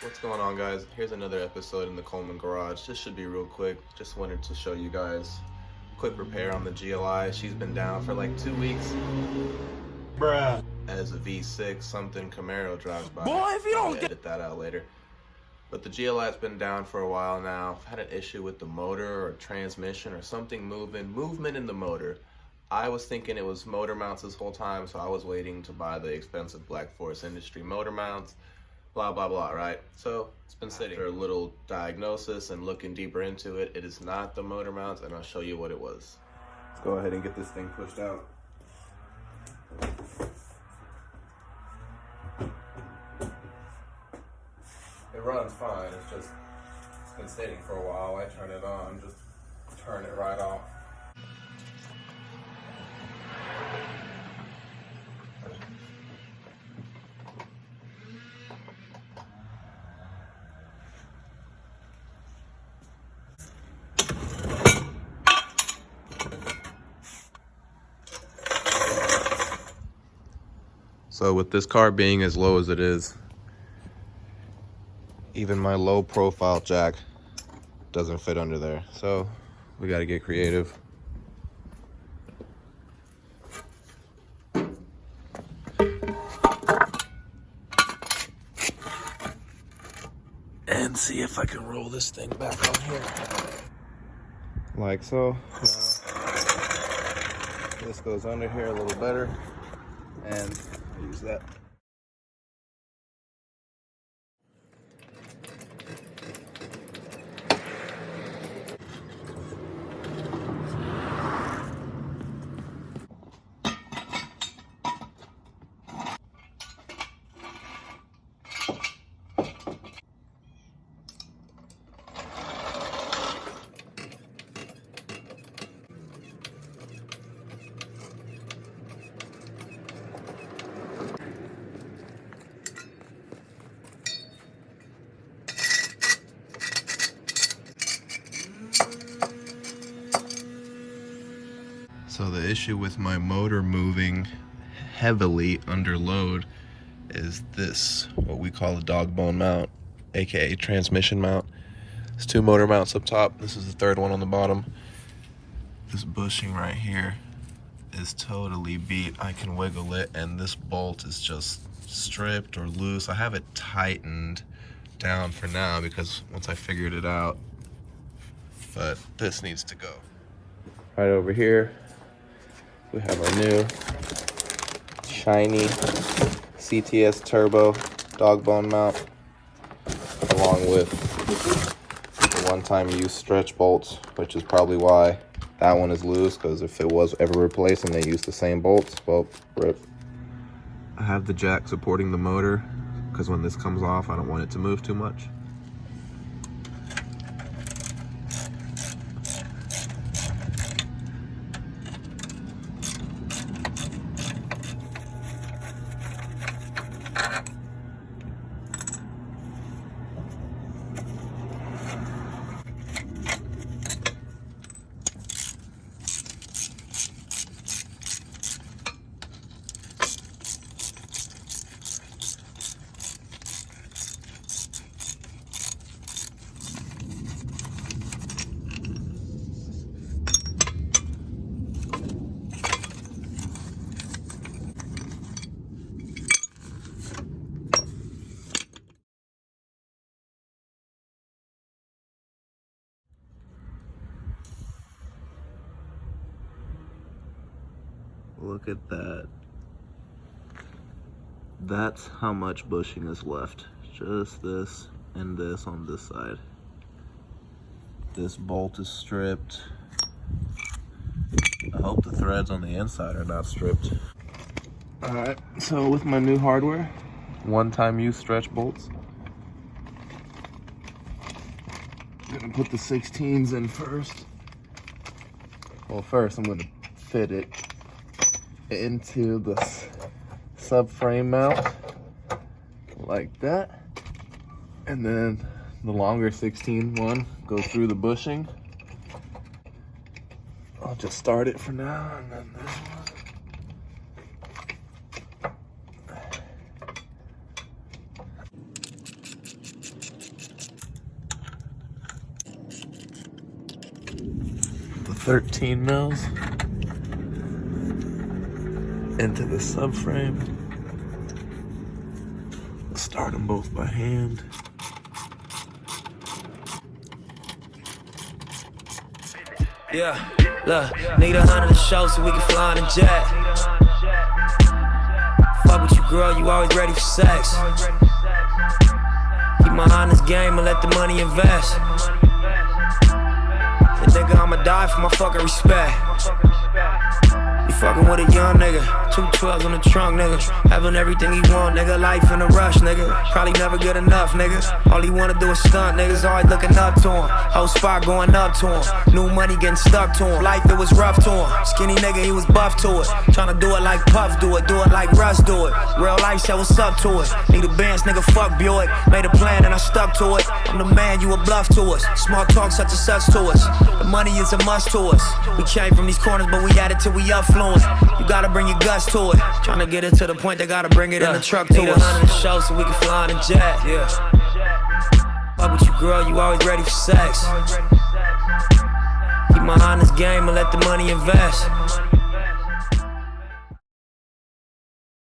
What's going on, guys? Here's another episode in the Coleman Garage. This should be real quick. Just wanted to show you guys a quick repair on the GLI. She's been down for like 2 weeks. Bruh. As a V6 something Camaro drives by. Boy, if you don't edit that out later. But the GLI's been down for a while now. I've had an issue with the motor or transmission or something movement in the motor. I was thinking it was motor mounts this whole time, so I was waiting to buy the expensive Black Forest Industry motor mounts. Blah, blah, blah, right? So it's been sitting for a little diagnosis and looking deeper into it. It is not the motor mounts, and I'll show you what it was. Let's go ahead and get this thing pushed out. It runs fine, it's been sitting for a while. I turn it on, just turn it right off. So with this car being as low as it is, even my low profile jack doesn't fit under there. So we got to get creative. And see if I can roll this thing back on here. Like so. Now, this goes under here a little better. And I use that. So the issue with my motor moving heavily under load is this, what we call a Dogbone mount, aka transmission mount. There's 2 motor mounts up top. This is the 3rd one on the bottom. This bushing right here is totally beat. I can wiggle it and this bolt is just stripped or loose. I have it tightened down for now because once I figured it out, but this needs to go. Right over here, we have our new shiny CTS Turbo Dogbone mount, along with the one-time use stretch bolts, which is probably why that one is loose, because if it was ever replaced and they used the same bolts, well, rip. I have the jack supporting the motor, because when this comes off, I don't want it to move too much. Look at that. That's how much bushing is left. Just this and this on this side. This bolt is stripped. I hope the threads on the inside are not stripped. Alright, so with my new hardware, one-time use stretch bolts. I'm gonna put the 16s in first. Well, first I'm gonna fit it into the subframe mount like that, and then the longer 16 one goes through the bushing. I'll just start it for now, and then this one. 13 mils into the subframe. Start them both by hand. Yeah, look, need 100 to show so we can fly in a jet. Fuck with you, girl, you always ready for sex. Keep my eye on this game and let the money invest. And nigga, I'ma die for my fucking respect. You fucking with a young nigga, 212s on the trunk, nigga. Having everything he want, nigga. Life in a rush, nigga. Probably never good enough, nigga. All he wanna do is stunt, niggas always looking up to him. Whole spot going up to him. New money getting stuck to him. Life, it was rough to him. Skinny nigga, he was buff to it. Tryna do it like Puff do it like Russ do it. Real life said what's up to it. Need a Benz, nigga, fuck Buick. Made a plan and I stuck to it. I'm the man, you a bluff to us. Small talk such and such to us. The money is a must to us. We came from these corners, but we at it till we affluent. You gotta bring your guts to it. Tryna get it to the point, they gotta bring it in the truck to us. Need 100 to show so we can fly in a jet. Yeah. Fuck with you, girl, you always ready for sex. Keep my eye on this game and let the money invest.